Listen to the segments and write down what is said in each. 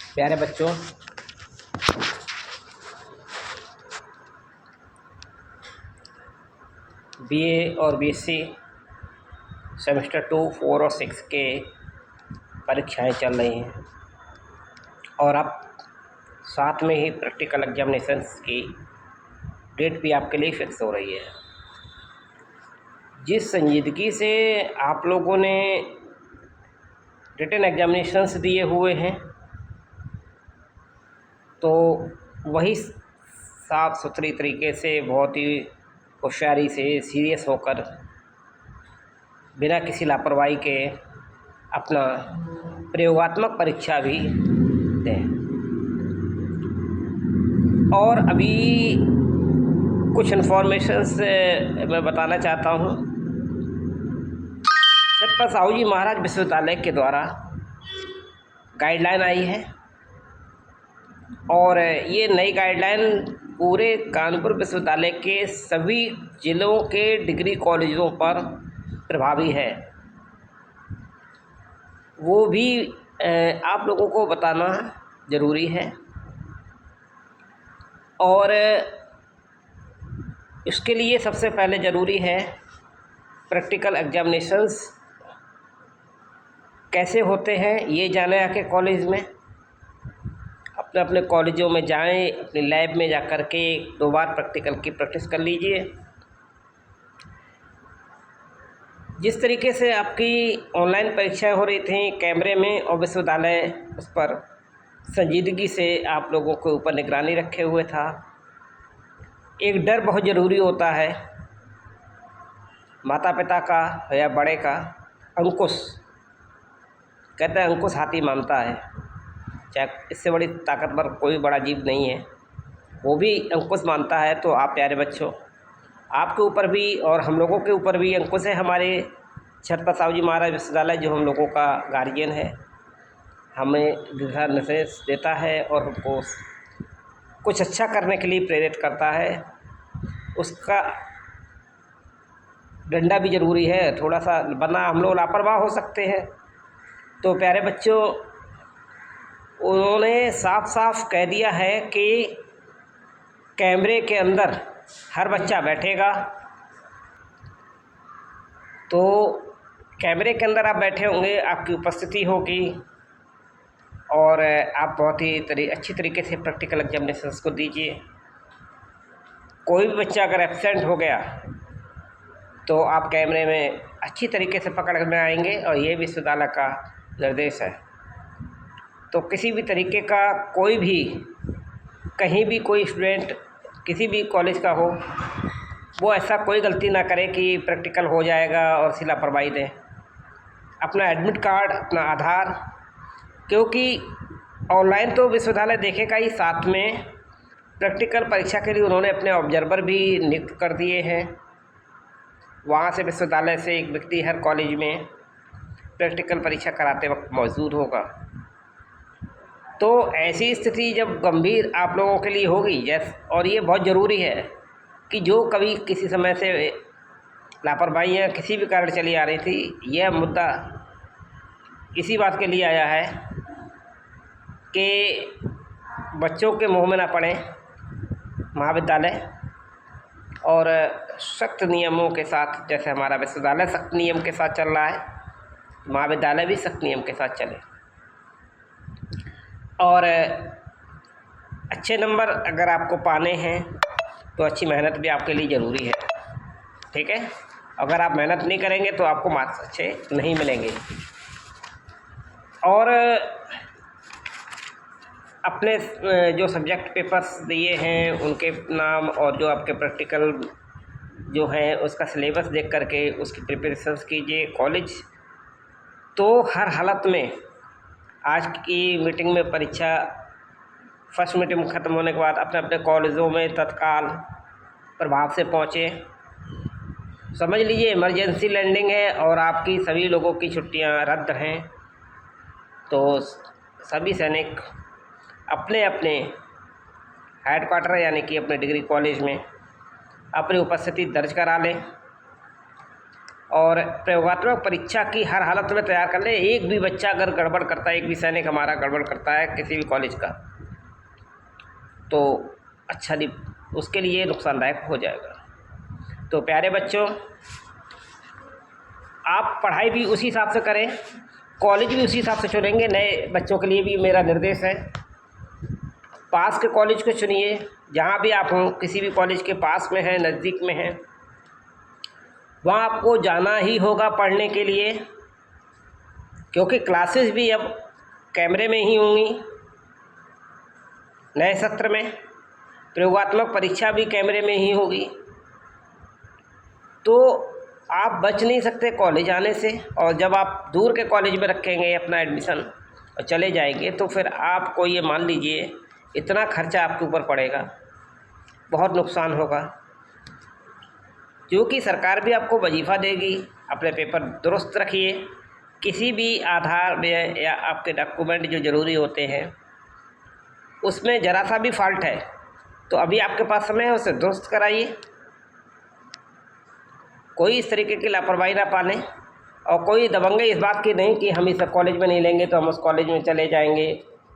प्यारे बच्चों, बीए और बीएससी सेमेस्टर 2, 4 और 6 के परीक्षाएं चल रही हैं और अब साथ में ही प्रैक्टिकल एग्जामिनेशंस की डेट भी आपके लिए फिक्स हो रही है। जिस संजीदगी से आप लोगों ने रिटन एग्जामिनेशंस दिए हुए हैं, तो वही साफ सुथरी तरीके से, बहुत ही होशियारी से, सीरियस होकर, बिना किसी लापरवाही के अपना प्रयोगात्मक परीक्षा भी दें। और अभी कुछ इन्फॉर्मेशंस मैं बताना चाहता हूँ। छत्रपति साहू जी महाराज विश्वविद्यालय के द्वारा गाइडलाइन आई है और ये नई गाइडलाइन पूरे कानपुर विश्वविद्यालय के सभी जिलों के डिग्री कॉलेजों पर प्रभावी है। वो भी आप लोगों को बताना ज़रूरी है और इसके लिए सबसे पहले ज़रूरी है प्रैक्टिकल एग्जामिनेशंस कैसे होते हैं ये जाने आके कॉलेज में। अपने अपने कॉलेजों में जाएं, अपनी लैब में जा कर के 2 बार प्रैक्टिकल की प्रैक्टिस कर लीजिए। जिस तरीके से आपकी ऑनलाइन परीक्षाएं हो रही थी कैमरे में, और विश्वविद्यालय उस पर संजीदगी से आप लोगों के ऊपर निगरानी रखे हुए था। एक डर बहुत ज़रूरी होता है माता पिता का या बड़े का। अंकुश कहते हैं, अंकुश हाथी मानता है, चाहे इससे बड़ी ताकतवर कोई बड़ा जीव नहीं है, वो भी अंकुश मानता है। तो आप प्यारे बच्चों, आपके ऊपर भी और हम लोगों के ऊपर भी अंकुश है। हमारे छत्रपति साहू जी महाराज विश्वविद्यालय जो हम लोगों का गार्जियन है, हमें दिशा निर्देश देता है और हमको कुछ अच्छा करने के लिए प्रेरित करता है। उसका डंडा भी ज़रूरी है थोड़ा सा, वरना हम लोग लापरवाह हो सकते हैं। तो प्यारे बच्चों, उन्होंने साफ साफ कह दिया है कि कैमरे के अंदर हर बच्चा बैठेगा। तो कैमरे के अंदर आप बैठे होंगे, आपकी उपस्थिति होगी और आप बहुत ही अच्छी तरीके से प्रैक्टिकल एग्जामिनेशंस को दीजिए। कोई भी बच्चा अगर एब्सेंट हो गया तो आप कैमरे में अच्छी तरीके से पकड़ में आएंगे और ये विश्वविद्यालय का निर्देश है। तो किसी भी तरीके का कोई भी, कहीं भी कोई स्टूडेंट किसी भी कॉलेज का हो, वो ऐसा कोई गलती ना करे कि प्रैक्टिकल हो जाएगा और उसकी लापरवाही दें। अपना एडमिट कार्ड, अपना आधार, क्योंकि ऑनलाइन तो विश्वविद्यालय देखेगा ही, साथ में प्रैक्टिकल परीक्षा के लिए उन्होंने अपने ऑब्जर्वर भी नियुक्त कर दिए हैं। वहाँ से विश्वविद्यालय से एक व्यक्ति हर कॉलेज में प्रैक्टिकल परीक्षा कराते वक्त मौजूद होगा। तो ऐसी स्थिति जब गंभीर आप लोगों के लिए होगी, जैसे, और ये बहुत ज़रूरी है कि जो कभी किसी समय से लापरवाहियाँ किसी भी कारण चली आ रही थी, यह मुद्दा इसी बात के लिए आया है कि बच्चों के मुंह में ना पड़े महाविद्यालय, और सख्त नियमों के साथ, जैसे हमारा विश्वविद्यालय सख्त नियम के साथ चल रहा है, महाविद्यालय भी सख्त नियम के साथ चले। और अच्छे नंबर अगर आपको पाने हैं तो अच्छी मेहनत भी आपके लिए ज़रूरी है, ठीक है। अगर आप मेहनत नहीं करेंगे तो आपको मार्क्स अच्छे नहीं मिलेंगे। और अपने जो सब्जेक्ट पेपर्स दिए हैं उनके नाम और जो आपके प्रैक्टिकल जो है उसका सिलेबस देख करके उसकी प्रिपरेशंस कीजिए। कॉलेज तो हर हालत में, आज की मीटिंग में परीक्षा, फर्स्ट मीटिंग ख़त्म होने के बाद अपने अपने कॉलेजों में तत्काल प्रभाव से पहुँचे। समझ लीजिए इमरजेंसी लैंडिंग है और आपकी सभी लोगों की छुट्टियां रद्द हैं। तो सभी सैनिक अपने अपने हेडक्वार्टर यानी कि अपने डिग्री कॉलेज में अपनी उपस्थिति दर्ज करा लें। और प्रयोगात्मक परीक्षा की हर हालत में तैयार कर लें। एक भी बच्चा अगर गड़बड़ करता है, एक भी सैनिक हमारा गड़बड़ करता है किसी भी कॉलेज का, तो अच्छा नहीं, उसके लिए नुकसानदायक हो जाएगा। तो प्यारे बच्चों, आप पढ़ाई भी उसी हिसाब से करें, कॉलेज भी उसी हिसाब से चुनेंगे। नए बच्चों के लिए भी मेरा निर्देश है, पास के कॉलेज को चुनिए। जहाँ भी आप हों, किसी भी कॉलेज के पास में है, नज़दीक में है, वहाँ आपको जाना ही होगा पढ़ने के लिए, क्योंकि क्लासेस भी अब कैमरे में ही होंगी। नए सत्र में प्रयोगात्मक परीक्षा भी कैमरे में ही होगी, तो आप बच नहीं सकते कॉलेज आने से। और जब आप दूर के कॉलेज में रखेंगे अपना एडमिशन और चले जाएंगे, तो फिर आपको ये मान लीजिए इतना खर्चा आपके ऊपर पड़ेगा, बहुत नुकसान होगा। क्योंकि सरकार भी आपको वजीफ़ा देगी, अपने पेपर दुरुस्त रखिए। किसी भी आधार में या आपके डॉक्यूमेंट जो ज़रूरी होते हैं उसमें ज़रा सा भी फॉल्ट है तो अभी आपके पास समय है, उसे दुरुस्त कराइए। कोई इस तरीके की लापरवाही ना पालें, और कोई दबंगई इस बात की नहीं कि हम इस कॉलेज में नहीं लेंगे तो हम उस कॉलेज में चले जाएंगे,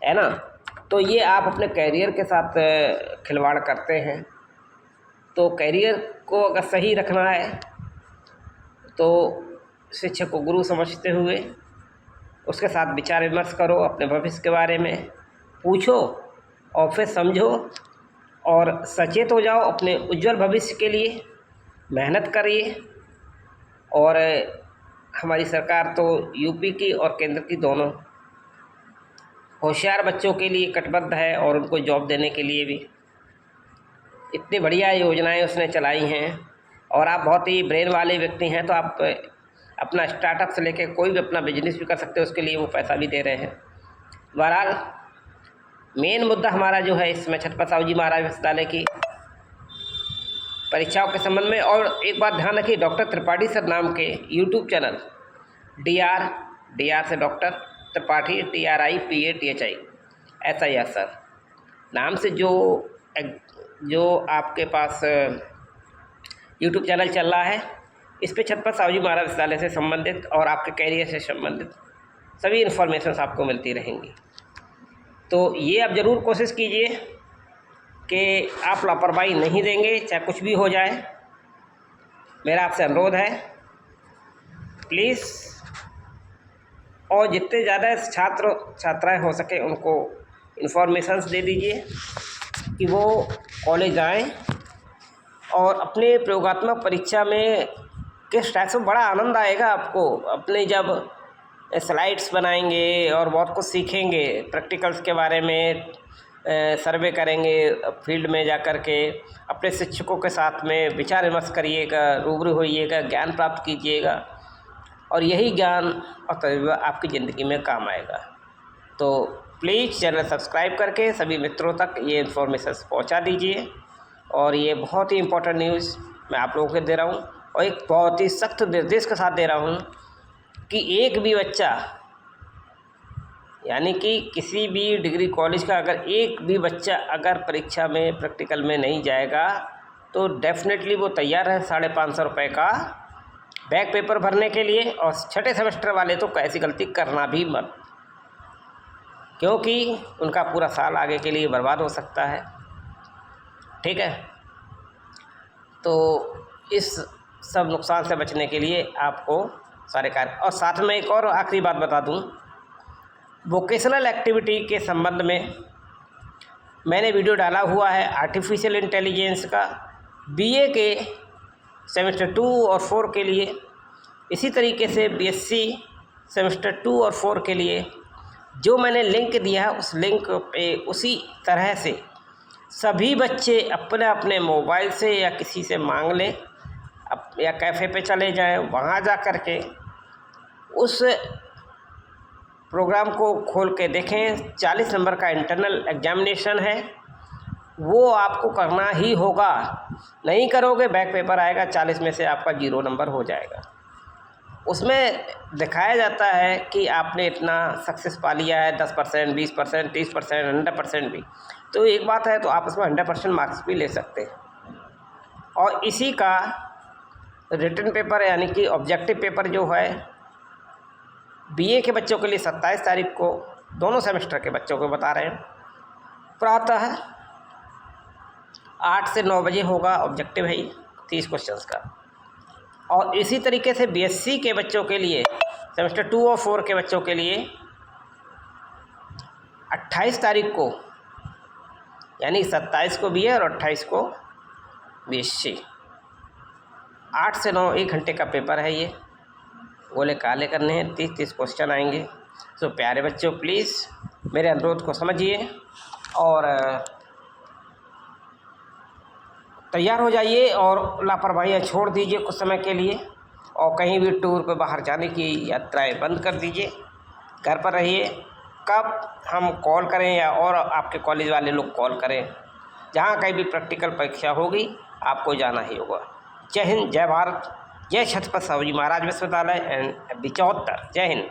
है ना। तो ये आप अपने कैरियर के साथ खिलवाड़ करते हैं। तो कैरियर को अगर सही रखना है तो शिक्षक को गुरु समझते हुए उसके साथ विचार विमर्श करो, अपने भविष्य के बारे में पूछो और फिर समझो और सचेत हो जाओ अपने उज्जवल भविष्य के लिए। मेहनत करिए। और हमारी सरकार तो यूपी की और केंद्र की दोनों होशियार बच्चों के लिए कटिबद्ध है, और उनको जॉब देने के लिए भी इतनी बढ़िया योजनाएं उसने चलाई हैं। और आप बहुत ही ब्रेन वाले व्यक्ति हैं तो आप अपना स्टार्टअप से लेकर कोई भी अपना बिजनेस भी कर सकते हो, उसके लिए वो पैसा भी दे रहे हैं। बहरहाल मेन मुद्दा हमारा जो है इसमें छत्रपति साहू जी महाराज विश्वविद्यालय की परीक्षाओं के संबंध में। और एक बात ध्यान रखिए, डॉक्टर त्रिपाठी सर नाम के यूट्यूब चैनल, डी आर से doctor Tripathi, TRIPATHI SIR sir नाम से जो आपके पास यूट्यूब चैनल चल रहा है, इस पे छत्रपति साहू जी महाराज विश्वविद्यालय से संबंधित और आपके कैरियर से संबंधित सभी इन्फॉर्मेशन आपको मिलती रहेंगी। तो ये आप ज़रूर कोशिश कीजिए कि आप लापरवाही नहीं देंगे, चाहे कुछ भी हो जाए। मेरा आपसे अनुरोध है, प्लीज़। और जितने ज़्यादा छात्र छात्राएं हो सके उनको इन्फॉर्मेशंस दे दीजिए कि वो कॉलेज आएँ और अपने प्रयोगात्मक परीक्षा में किस टाइप से बड़ा आनंद आएगा आपको। अपने जब स्लाइड्स बनाएंगे और बहुत कुछ सीखेंगे, प्रैक्टिकल्स के बारे में सर्वे करेंगे, फील्ड में जा कर के अपने शिक्षकों के साथ में विचार विमर्श करिएगा, रूबरू होइएगा, ज्ञान प्राप्त कीजिएगा, और यही ज्ञान और तजुर्बा आपकी ज़िंदगी में काम आएगा। तो प्लीज़ चैनल सब्सक्राइब करके सभी मित्रों तक ये इन्फॉर्मेशन पहुंचा दीजिए। और ये बहुत ही इम्पोर्टेंट न्यूज़ मैं आप लोगों को दे रहा हूँ, और एक बहुत ही सख्त निर्देश के साथ दे रहा हूँ कि एक भी बच्चा, यानी कि किसी भी डिग्री कॉलेज का अगर एक भी बच्चा अगर परीक्षा में प्रैक्टिकल में नहीं जाएगा तो डेफिनेटली वो तैयार है 550 रुपये का बैक पेपर भरने के लिए। और छठे सेमेस्टर वाले तो ऐसी गलती करना भी मत, क्योंकि उनका पूरा साल आगे के लिए बर्बाद हो सकता है। ठीक है, तो इस सब नुकसान से बचने के लिए आपको सारे कार्य। और साथ में एक और आखिरी बात बता दूं, वोकेशनल एक्टिविटी के संबंध में मैंने वीडियो डाला हुआ है आर्टिफिशियल इंटेलिजेंस का, BA के सेमेस्टर 2 और 4 के लिए। इसी तरीके से BSc सेमेस्टर 2 और 4 के लिए जो मैंने लिंक दिया है, उस लिंक पे उसी तरह से सभी बच्चे अपने अपने मोबाइल से या किसी से मांग लें, या कैफ़े पे चले जाएं, वहाँ जा कर के उस प्रोग्राम को खोल के देखें। 40 नंबर का इंटरनल एग्जामिनेशन है, वो आपको करना ही होगा। नहीं करोगे बैक पेपर आएगा, 40 में से आपका 0 नंबर हो जाएगा। उसमें दिखाया जाता है कि आपने इतना सक्सेस पा लिया है, 10%, 20%, 30%, 100% भी। तो एक बात है, तो आप उसमें 100% मार्क्स भी ले सकते हैं। और इसी का रिटन पेपर यानी कि ऑब्जेक्टिव पेपर जो है बीए के बच्चों के लिए 27 तारीख को, दोनों सेमेस्टर के बच्चों को बता रहे हैं, प्रातः 8 से 9 बजे होगा। ऑब्जेक्टिव है 30 क्वेश्चंस का। और इसी तरीके से बीएससी के बच्चों के लिए, सेमेस्टर 2 और 4 के बच्चों के लिए 28 तारीख को, यानी 27 को बीए और 28 को बीएससी, 8 से 9 1 घंटे का पेपर है। ये गोले काले करने हैं, 30 क्वेश्चन आएंगे। तो प्यारे बच्चों, प्लीज़ मेरे अनुरोध को समझिए और तैयार हो जाइए और लापरवाहियाँ छोड़ दीजिए कुछ समय के लिए, और कहीं भी टूर पे बाहर जाने की यात्राएं बंद कर दीजिए। घर पर रहिए। कब हम कॉल करें या और आपके कॉलेज वाले लोग कॉल करें, जहाँ कहीं भी प्रैक्टिकल परीक्षा होगी आपको जाना ही होगा। जय हिंद, जय भारत, जय छत्रपति शिवाजी महाराज विश्वविद्यालय एंड बिचौतर। जय हिंद।